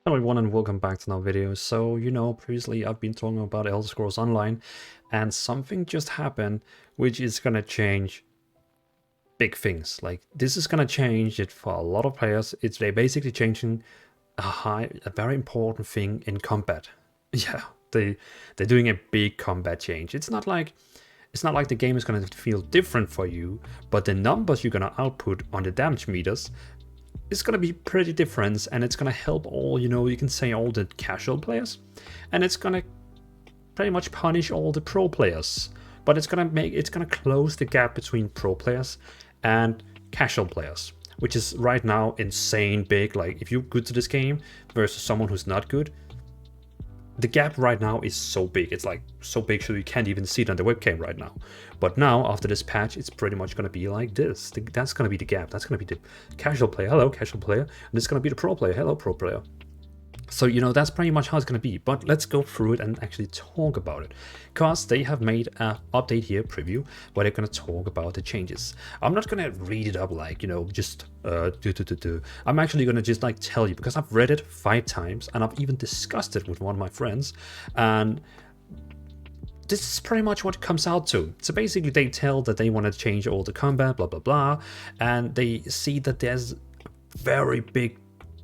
Hello everyone and welcome back to another video. So, previously I've been talking about Elder Scrolls Online and something just happened which is gonna change big things. Like, this is gonna change it for a lot of players. They're basically changing a very important thing in combat. Yeah, they're doing a big combat change. It's not like the game is gonna feel different for you, but the numbers you're gonna output on the damage meters is going to be pretty different, and it's going to help all, you can say all the casual players, and it's going to pretty much punish all the pro players, but it's going to close the gap between pro players and casual players, which is right now insane big. Like, if you're good to this game versus someone who's not good, the gap right now is so big. It's like so big so you can't even see it on the webcam right now. But now, after this patch, it's pretty much going to be like this. That's going to be the gap. That's going to be the casual player. Hello, casual player. And this is going to be the pro player. Hello, pro player. So, that's pretty much how it's going to be. But let's go through it and actually talk about it. Because they have made an update here, preview, where they're going to talk about the changes. I'm not going to read it up like, just I'm actually going to just like tell you, because I've read it 5 times and I've even discussed it with one of my friends. And this is pretty much what it comes out to. So basically they tell that they want to change all the combat, blah, blah, blah. And they see that there's a very big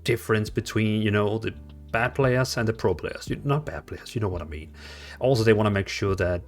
difference between, the bad players and the pro players. Not bad players, you know what I mean. Also, they want to make sure that,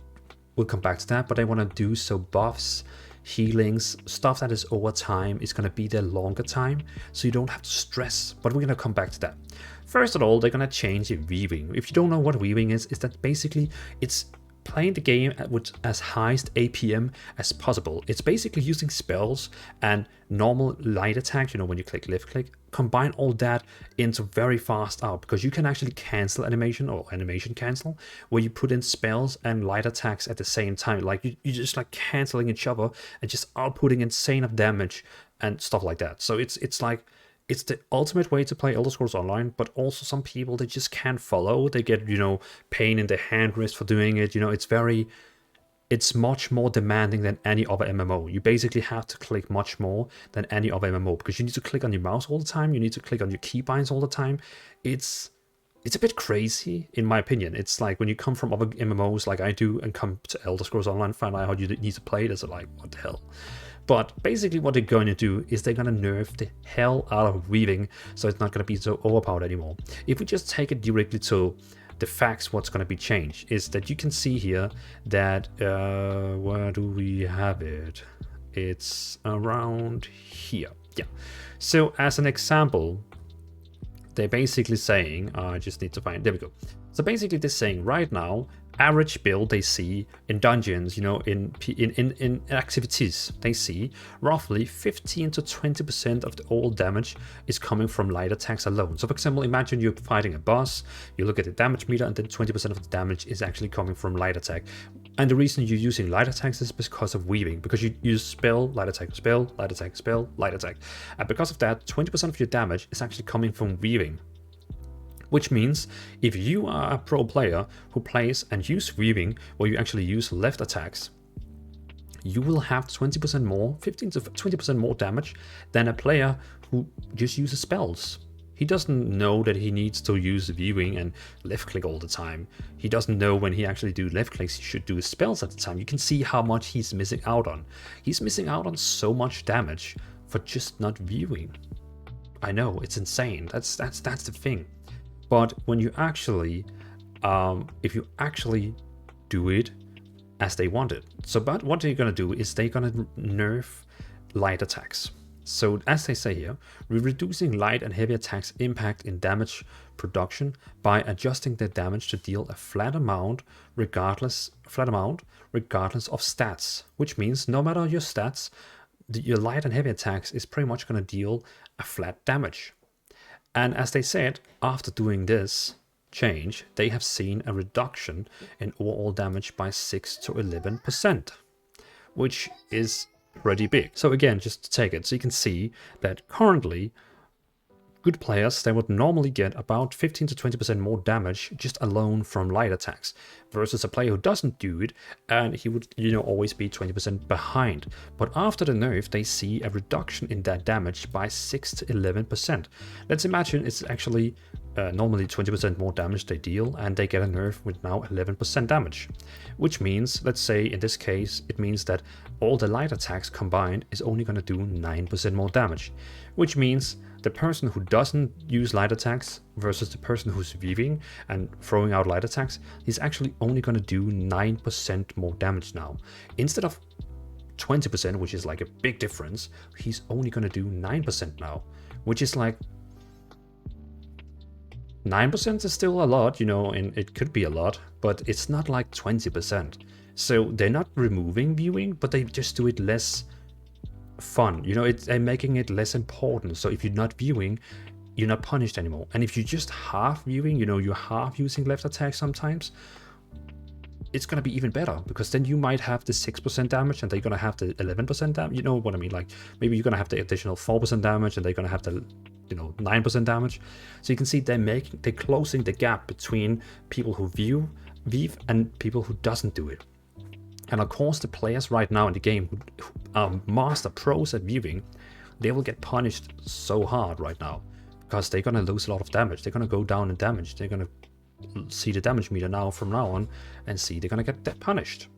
we'll come back to that, but they want to do so buffs, healings, stuff that is over time is going to be there longer time, so you don't have to stress. But we're going to come back to that. First of all, they're going to change the weaving. If you don't know what weaving is that basically it's playing the game with as highest APM as possible. It's basically using spells and normal light attacks, when you click left click, combine all that into very fast out, because you can actually cancel animation or animation cancel, where you put in spells and light attacks at the same time. Like, you just like canceling each other and just outputting insane of damage and stuff like that. So it's like, it's the ultimate way to play Elder Scrolls Online, but also some people, they just can't follow. They get, pain in their hand wrist for doing it. It's much more demanding than any other MMO. You basically have to click much more than any other MMO, because you need to click on your mouse all the time. You need to click on your keybinds all the time. It's a bit crazy, in my opinion. It's like when you come from other MMOs like I do and come to Elder Scrolls Online, find out how you need to play it, it's like, what the hell? But basically what they're going to do is they're going to nerf the hell out of weaving, so it's not going to be so overpowered anymore. If we just take it directly to the facts, what's going to be changed is that you can see here that, where do we have it? It's around here. Yeah. So as an example, they're basically saying, I just need to find, there we go. So basically they're saying right now, average build they see in dungeons, in activities, they see roughly 15 to 20% of the all damage is coming from light attacks alone. So for example, imagine you're fighting a boss, you look at the damage meter, and then 20% of the damage is actually coming from light attack. And the reason you're using light attacks is because of weaving, because you use spell, light attack, spell, light attack, spell, light attack. And because of that, 20% of your damage is actually coming from weaving. Which means if you are a pro player who plays and use weaving, where you actually use left attacks, you will have 20% more, 15 to 20% more damage than a player who just uses spells. He doesn't know that he needs to use weaving and left click all the time. He doesn't know when he actually do left clicks, he should do spells at the time. You can see how much he's missing out on. He's missing out on so much damage for just not weaving. I know, it's insane. That's the thing. But when you actually, if you actually do it as they want it, so but what they're gonna do is they're gonna nerf light attacks. So as they say here, we're reducing light and heavy attacks impact in damage production by adjusting their damage to deal a flat amount regardless of stats, which means no matter your stats, your light and heavy attacks is pretty much gonna deal a flat damage. And as they said, after doing this change, they have seen a reduction in overall damage by 6 to 11%, which is pretty big. So again, just to take it, so you can see that currently, good players, they would normally get about 15 to 20% more damage just alone from light attacks, versus a player who doesn't do it, and he would, always be 20% behind. But after the nerf, they see a reduction in that damage by 6 to 11%. Let's imagine it's actually normally 20% more damage they deal, and they get a nerf with now 11% damage. Which means, let's say in this case, it means that all the light attacks combined is only going to do 9% more damage. Which means the person who doesn't use light attacks versus the person who's weaving and throwing out light attacks, he's actually only going to do 9% more damage now. Instead of 20%, which is like a big difference, he's only going to do 9% now, which is like 9% is still a lot, you know, and it could be a lot, but it's not like 20%. So they're not removing viewing, but they just do it less fun. You know, they're making it less important. So if you're not viewing, you're not punished anymore. And if you're just half viewing, you know, you're half using left attack sometimes, it's going to be even better, because then you might have the 6% damage and they're going to have the 11% damage. You know what I mean? Like maybe you're going to have the additional 4% damage and they're going to have the, you know, 9% damage. So you can see they're closing the gap between people who weave and people who doesn't do it. And of course, the players right now in the game who are master pros at weaving, they will get punished so hard right now, because they're going to lose a lot of damage. They're going to go down in damage. They're going to see the damage meter now from now on and see they're going to get punished.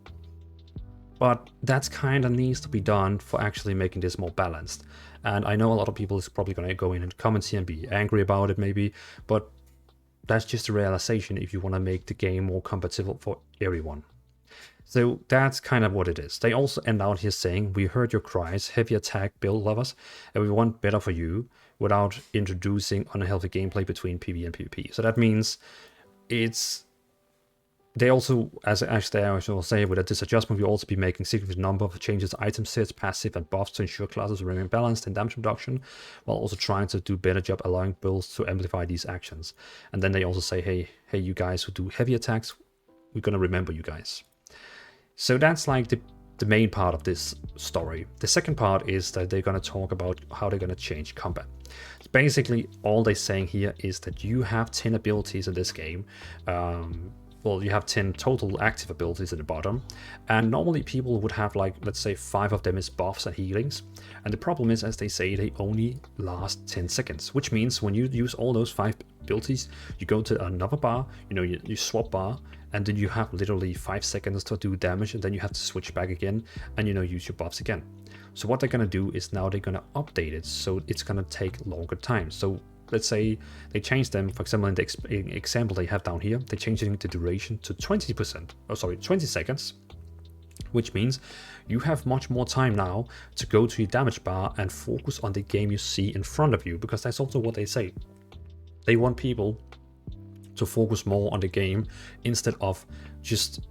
But that's kind of needs to be done for actually making this more balanced. And I know a lot of people is probably going to go in and comment here and be angry about it maybe, but that's just a realization if you want to make the game more compatible for everyone. So that's kind of what it is. They also end out here saying, we heard your cries, heavy attack build lovers, and we want better for you without introducing unhealthy gameplay between PvE and PvP. So that means they also, as they also say, with this adjustment, we'll also be making significant number of changes to item sets, passive, and buffs to ensure classes remain balanced in damage reduction, while also trying to do a better job allowing builds to amplify these actions. And then they also say, hey, you guys who do heavy attacks, we're gonna remember you guys. So that's like the main part of this story. The second part is that they're gonna talk about how they're gonna change combat. Basically, all they're saying here is that you have 10 abilities in this game. Well, you have 10 total active abilities at the bottom, and normally people would have, like, let's say 5 of them is buffs and healings, and the problem is, as they say, they only last 10 seconds, which means when you use all those 5 abilities, you go to another bar, you know, you swap bar, and then you have literally 5 seconds to do damage, and then you have to switch back again and, you know, use your buffs again. So what they're gonna do is now they're gonna update it, so it's gonna take longer time. So let's say they change them, for example, in the example they have down here, they're changing the duration to 20 seconds, which means you have much more time now to go to your damage bar and focus on the game you see in front of you, because that's also what they say. They want people to focus more on the game instead of just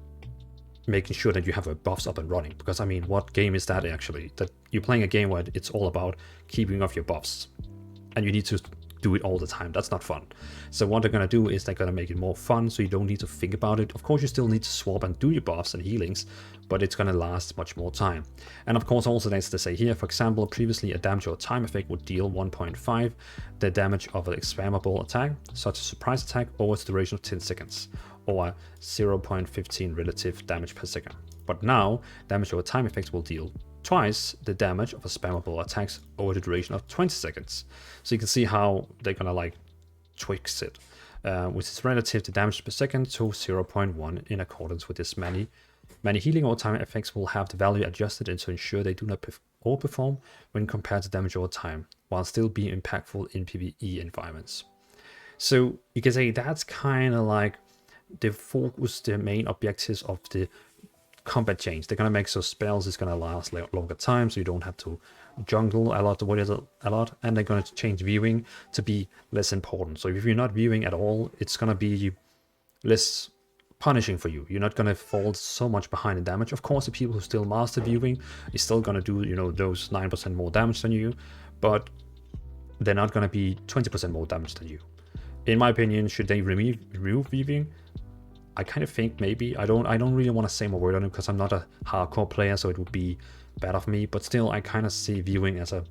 making sure that you have a buffs up and running. Because I mean, what game is that actually? That you're playing a game where it's all about keeping off your buffs, and you need to do it all the time. That's not fun. So what they're going to do is they're going to make it more fun, so you don't need to think about it. Of course, you still need to swap and do your buffs and healings, but it's going to last much more time. And of course, also as they say here, for example, previously a damage or time effect would deal 1.5 the damage of an spammable attack, such as surprise attack, over its duration of 10 seconds, or 0.15 relative damage per second. But now, damage over time effects will deal twice the damage of a spammable attacks over the duration of 20 seconds. So you can see how they're gonna like twix it, which is relative to damage per second to 0.1 in accordance with this. Many healing over time effects will have the value adjusted and to ensure they do not overperform when compared to damage over time, while still being impactful in PvE environments. So you can say that's kind of like the focus, the main objectives of the combat change. They're going to make so spells is going to last longer time, so you don't have to jungle a lot, and they're going to change viewing to be less important. So if you're not viewing at all, it's going to be less punishing for you. You're not going to fall so much behind in damage. Of course, the people who still master viewing is still going to do, you know, those 9% more damage than you, but they're not going to be 20% more damage than you. In my opinion, should they remove viewing? I kind of think maybe. I don't really want to say more word on it because I'm not a hardcore player, so it would be bad of me. But still, I kind of see viewing as a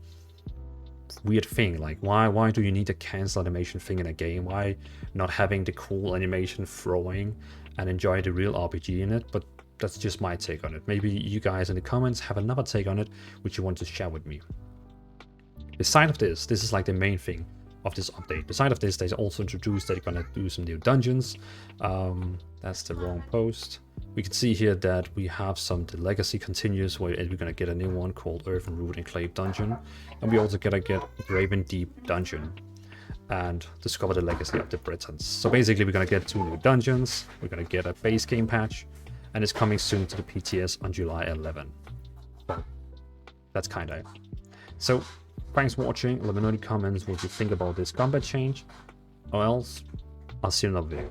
weird thing. Like, why do you need a cancel animation thing in a game? Why not having the cool animation throwing and enjoy the real RPG in it? But that's just my take on it. Maybe you guys in the comments have another take on it, which you want to share with me. Beside of this is like the main thing. of this update. Beside of this, they also introduced that they're gonna do some new dungeons. That's the wrong post. We can see here that we have the legacy continues, where we're gonna get a new one called Earthen Root Enclave Dungeon, and we also gonna get Graven Deep Dungeon and discover the legacy of the Britons. So basically, we're gonna get 2 new dungeons. We're gonna get a base game patch, and it's coming soon to the PTS on July 11. Well, that's kinda it. So thanks for watching. Let me know in the comments what you think about this combat change, or else I'll see you in another video.